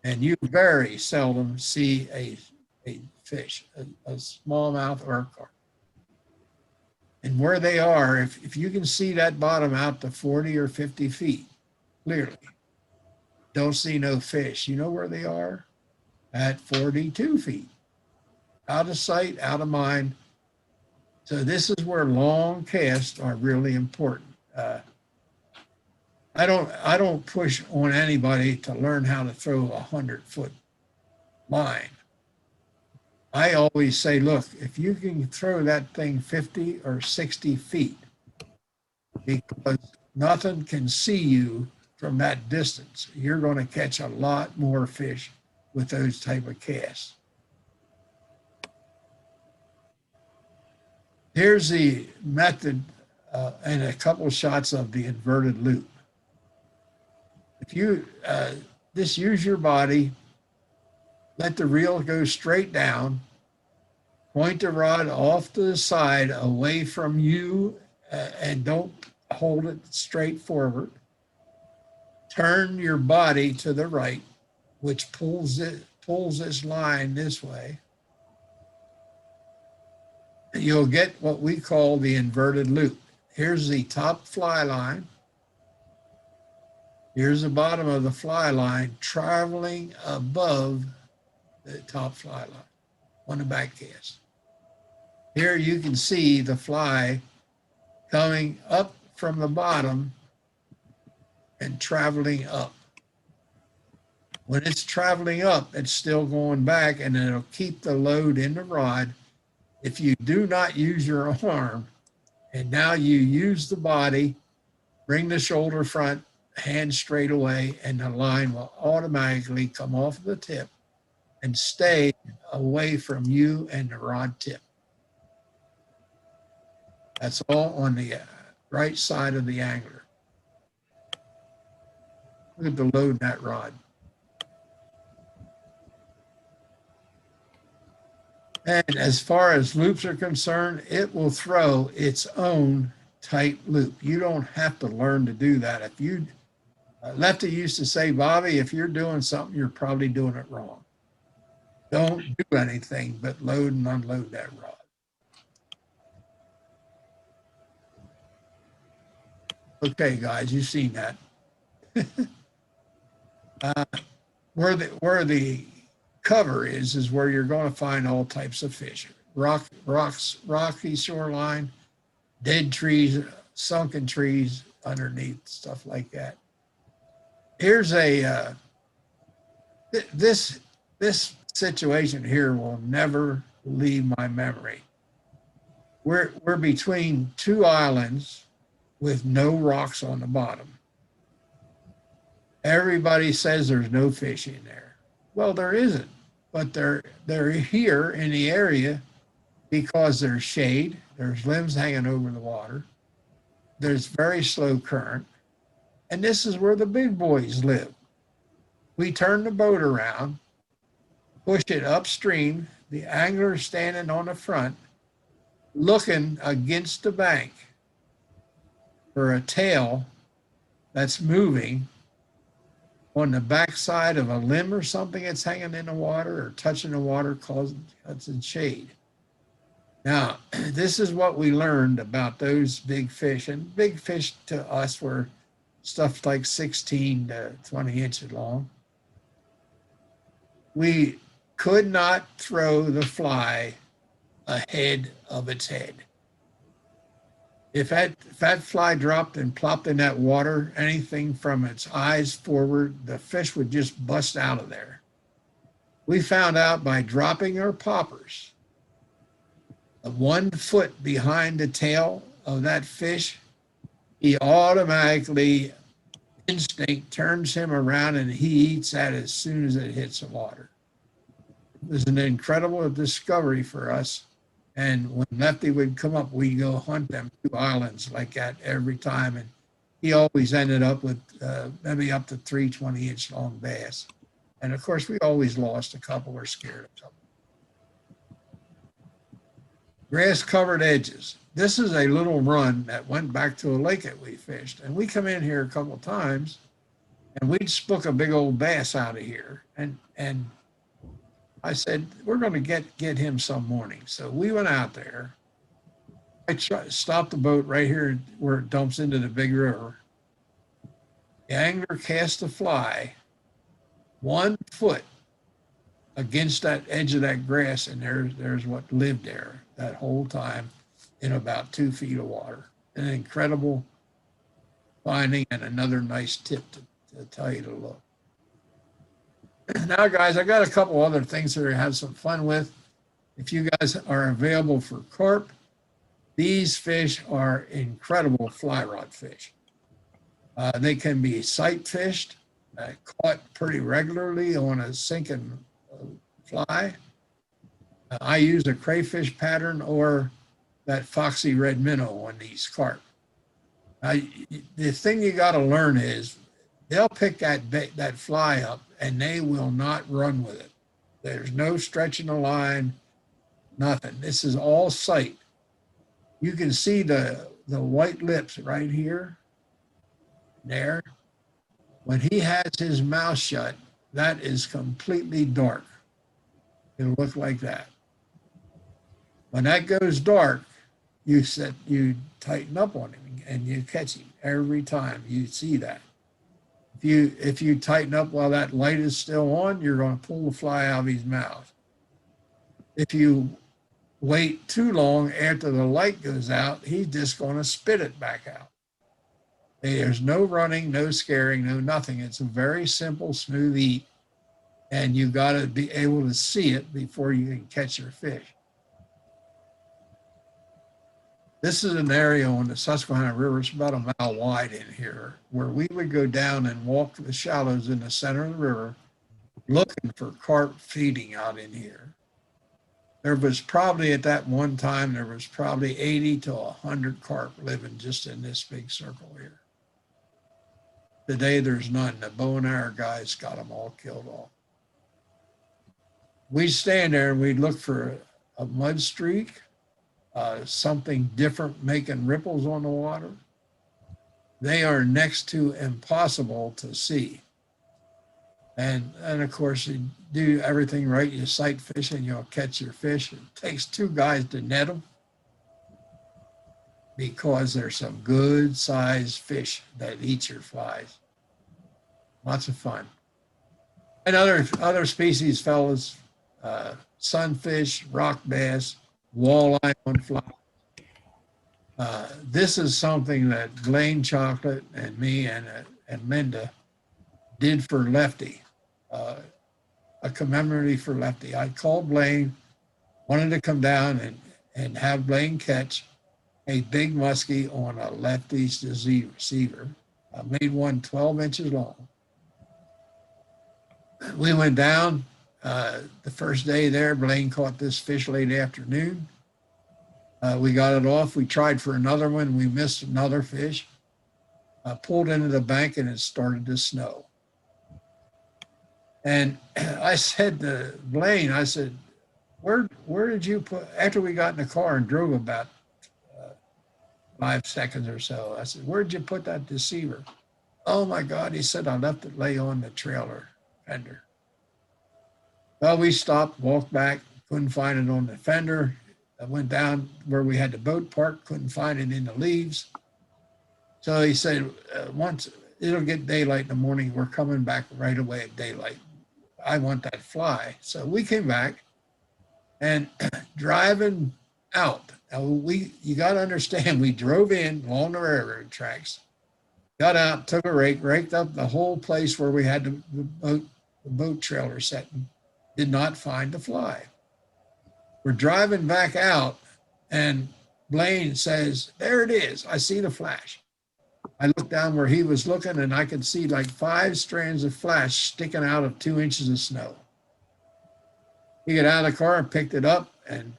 [SPEAKER 2] and you very seldom see a fish, a smallmouth or a carp. And where they are, if you can see that bottom out to 40 or 50 feet, clearly, don't see no fish. You know where they are? At 42 feet. Out of sight, out of mind. So this is where long casts are really important. I don't push on anybody to learn how to throw a 100-foot line. I always say, look, if you can throw that thing 50 or 60 feet, because nothing can see you from that distance, you're going to catch a lot more fish with those type of casts. Here's the method and a couple of shots of the inverted loop. If you just use your body, let the reel go straight down, point the rod off to the side away from you, and don't hold it straight forward. Turn your body to the right, which pulls this line this way. You'll get what we call the inverted loop. Here's the top fly line. Here's the bottom of the fly line traveling above the top fly line on the back cast. Here you can see the fly coming up from the bottom and traveling up. When it's traveling up, it's still going back, and it'll keep the load in the rod. If you do not use your arm, and now you use the body, bring the shoulder front, hand straight away, and the line will automatically come off the tip and stay away from you and the rod tip. That's all on the right side of the angler. Look at the load in that rod. And as far as loops are concerned, it will throw its own tight loop. You don't have to learn to do that. If you, Lefty used to say, Bobby, if you're doing something, you're probably doing it wrong. Don't do anything but load and unload that rod. Okay, guys, you've seen that. Where the cover is where you're going to find all types of fish. Rocky shoreline, dead trees, sunken trees underneath, stuff like that. Here's this situation here will never leave my memory. We're between two islands with no rocks on the bottom. Everybody says there's no fish in there. Well, there isn't, but they're here in the area because there's shade, there's limbs hanging over the water, there's very slow current, and this is where the big boys live. We turn the boat around, push it upstream, the angler standing on the front, looking against the bank for a tail that's moving on the backside of a limb or something that's hanging in the water or touching the water, causing shade. Now, this is what we learned about those big fish, and big fish to us were stuff like 16 to 20 inches long. We could not throw the fly ahead of its head. If that fly dropped and plopped in that water, anything from its eyes forward, the fish would just bust out of there. We found out by dropping our poppers 1 foot behind the tail of that fish, he automatically, instinct turns him around and he eats that as soon as it hits the water. It was an incredible discovery for us And when Lefty would come up, we'd go hunt them 2 islands like that every time. And he always ended up with maybe up to 3 20-inch long bass. And of course, we always lost a couple or scared of something. Grass covered edges. This is a little run that went back to a lake that we fished. And we come in here a couple of times and we'd spook a big old bass out of here. And I said, we're going to get him some morning. So we went out there. I stopped the boat right here where it dumps into the big river. The angler cast a fly 1 foot against that edge of that grass, and there's what lived there that whole time in about 2 feet of water. An incredible finding and another nice tip to tell you to look. Now, guys, I got a couple other things here to have some fun with. If you guys are available for carp, these fish are incredible fly rod fish. They can be sight fished, caught pretty regularly on a sinking fly. I use a crayfish pattern or that foxy red minnow on these carp. The thing you got to learn is they'll pick that fly up and they will not run with it. There's no stretching the line, nothing. This is all sight. You can see the white lips right here, there. When he has his mouth shut, that is completely dark. It'll look like that. When that goes dark, you tighten up on him and you catch him every time you see that. If you tighten up while that light is still on, you're going to pull the fly out of his mouth. If you wait too long after the light goes out, he's just going to spit it back out. There's no running, no scaring, no nothing. It's a very simple, smooth eat, and you got to be able to see it before you can catch your fish. This is an area on the Susquehanna River, it's about a mile wide in here, where we would go down and walk the shallows in the center of the river looking for carp feeding out in here. There was probably at that one time, there was probably 80 to 100 carp living just in this big circle here. Today, there's none. The bow and arrow guys got them all killed off. We'd stand there and we'd look for a mud streak, something different making ripples on the water. They are next to impossible to see. And of course, you do everything right. You sight fish and you'll catch your fish. It takes 2 guys to net them because there's some good sized fish that eat your flies. Lots of fun. And other species, fellas, sunfish, rock bass, walleye on fly. This is something that Blaine Chocolate and me and Linda did for Lefty, a commemorative for Lefty. I called Blaine, wanted to come down and have Blaine catch a big muskie on a Lefty's receiver. I made one 12 inches long. We went down the first day there. Blaine caught this fish late afternoon. We got it off. We tried for another one. We missed another fish. Pulled into the bank and it started to snow. And I said to Blaine, I said, where did you put, after we got in the car and drove about 5 seconds or so, I said, where'd you put that deceiver? Oh my God, he said, I left it lay on the trailer fender. Well, we stopped, walked back, couldn't find it on the fender. I went down where we had the boat parked, couldn't find it in the leaves. So he said, once it'll get daylight in the morning, we're coming back right away at daylight. I want that fly. So we came back and driving out. Now you got to understand, we drove in along the railroad tracks, got out, took a rake, raked up the whole place where we had the boat trailer set, and did not find the fly. We're driving back out and Blaine says, there it is. I see the flash. I looked down where he was looking and I could see like 5 strands of flash sticking out of 2 inches of snow. He got out of the car and picked it up and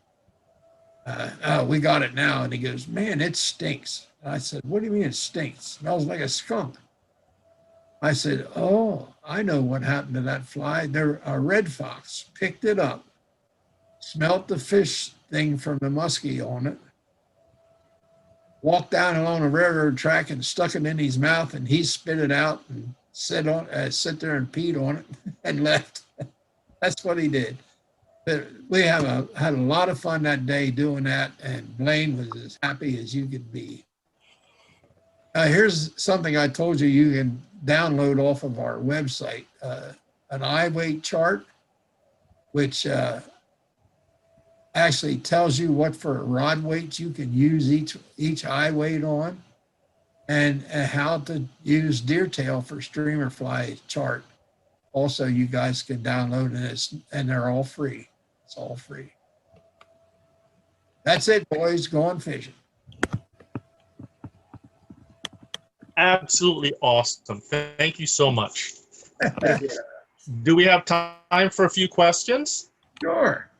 [SPEAKER 2] Oh, we got it now. And he goes, man, it stinks. I said, what do you mean it stinks? Smells like a skunk. I said, oh, I know what happened to that fly. A red fox picked it up, smelt the fish thing from the muskie on it, walked down along a railroad track and stuck it in his mouth, and he spit it out and sit there and peed on it and left. That's what he did. But we had a lot of fun that day doing that, and Blaine was as happy as you could be. Here's something I told you you can download off of our website, an eye weight chart, which actually tells you what for rod weights you can use each eye weight on, and how to use deer tail for streamer fly chart. Also, you guys can download it, and they're all free. It's all free. That's it, boys. Going fishing.
[SPEAKER 1] Absolutely awesome. Thank you so much. Do we have time for a few questions?
[SPEAKER 2] Sure.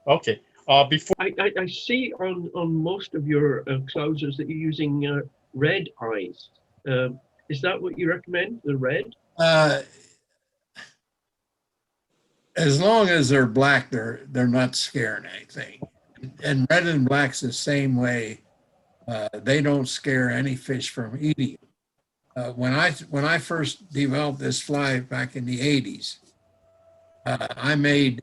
[SPEAKER 1] Okay. Before
[SPEAKER 4] I see on most of your Clousers that you're using red eyes. Is that what you recommend, the red?
[SPEAKER 2] As long as they're black, they're not scaring anything. And red and black's the same way. They don't scare any fish from eating. When I first developed this fly back in the 80s, I made,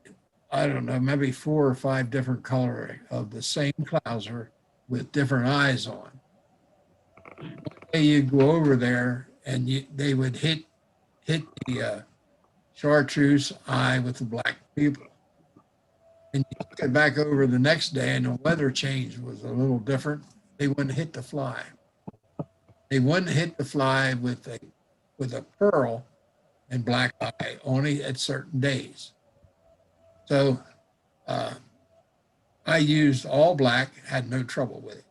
[SPEAKER 2] I don't know, maybe 4 or 5 different colors of the same Clouser with different eyes on. You go over there and they would hit the chartreuse eye with the black pupil. And you get back over the next day and the weather change was a little different. They wouldn't hit the fly. They wouldn't hit the fly with a pearl and black eye only at certain days. So I used all black, had no trouble with it.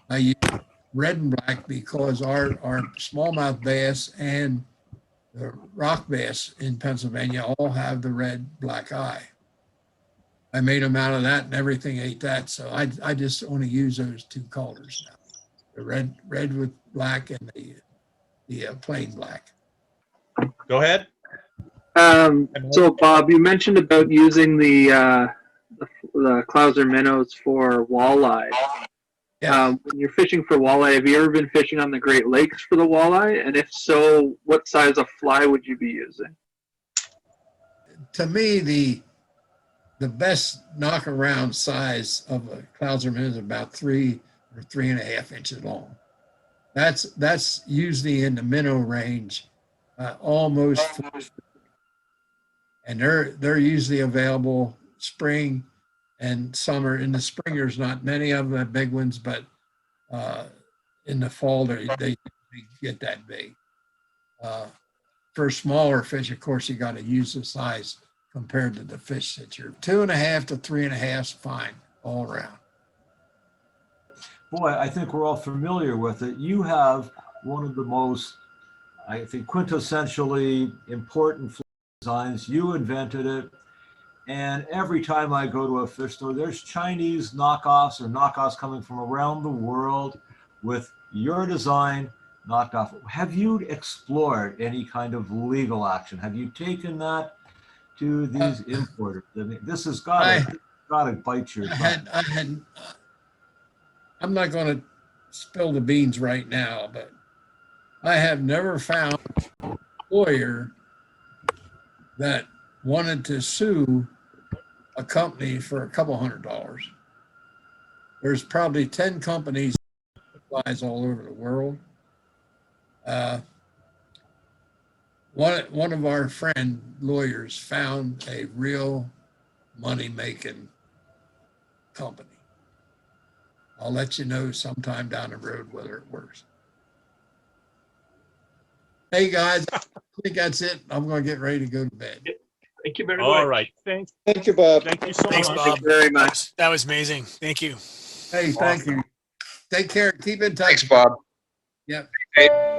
[SPEAKER 2] I used red and black because our smallmouth bass and the rock bass in Pennsylvania all have the red black eye. I made them out of that and everything ate that. So I just only use those 2 colors now. The red with black and the plain black.
[SPEAKER 1] Go ahead.
[SPEAKER 7] So Bob, you mentioned about using the Clouser minnows for walleye.
[SPEAKER 2] Yeah.
[SPEAKER 7] When you're fishing for walleye, have you ever been fishing on the Great Lakes for the walleye? And if so, what size of fly would you be using?
[SPEAKER 2] To me, the best knock around size of a Clouser minnow is about 3 or 3.5 inches long. That's usually in the minnow range, almost 4 feet. And they're usually available spring and summer. In the spring, there's not many of them, big ones, but in the fall, they get that big. For smaller fish, of course, you got to use the size compared to the fish that you're 2.5 to 3.5 is fine all around.
[SPEAKER 8] Boy, I think we're all familiar with it. You have one of the most, I think, quintessentially important fly designs. You invented it. And every time I go to a fish store, there's Chinese knockoffs or knockoffs coming from around the world with your design knocked off. Have you explored any kind of legal action? Have you taken that to these importers? I mean, this has got to bite your butt.
[SPEAKER 2] I'm not going to spill the beans right now, but I have never found a lawyer that wanted to sue a company for a couple $100. There's probably 10 companies that flies all over the world. One of our friend lawyers found a real money-making company. I'll let you know sometime down the road whether it works. Hey guys, I think that's it. I'm going to get ready to go to bed.
[SPEAKER 4] Thank you very much.
[SPEAKER 1] All right.
[SPEAKER 5] Thank you, Bob.
[SPEAKER 1] Thank you so
[SPEAKER 9] Thanks,
[SPEAKER 1] much.
[SPEAKER 9] Bob.
[SPEAKER 7] Thank you very much.
[SPEAKER 9] That was amazing. Thank you.
[SPEAKER 2] Hey, thank you. Take care. Keep in touch.
[SPEAKER 10] Thanks, Bob.
[SPEAKER 2] Yep.
[SPEAKER 10] Hey.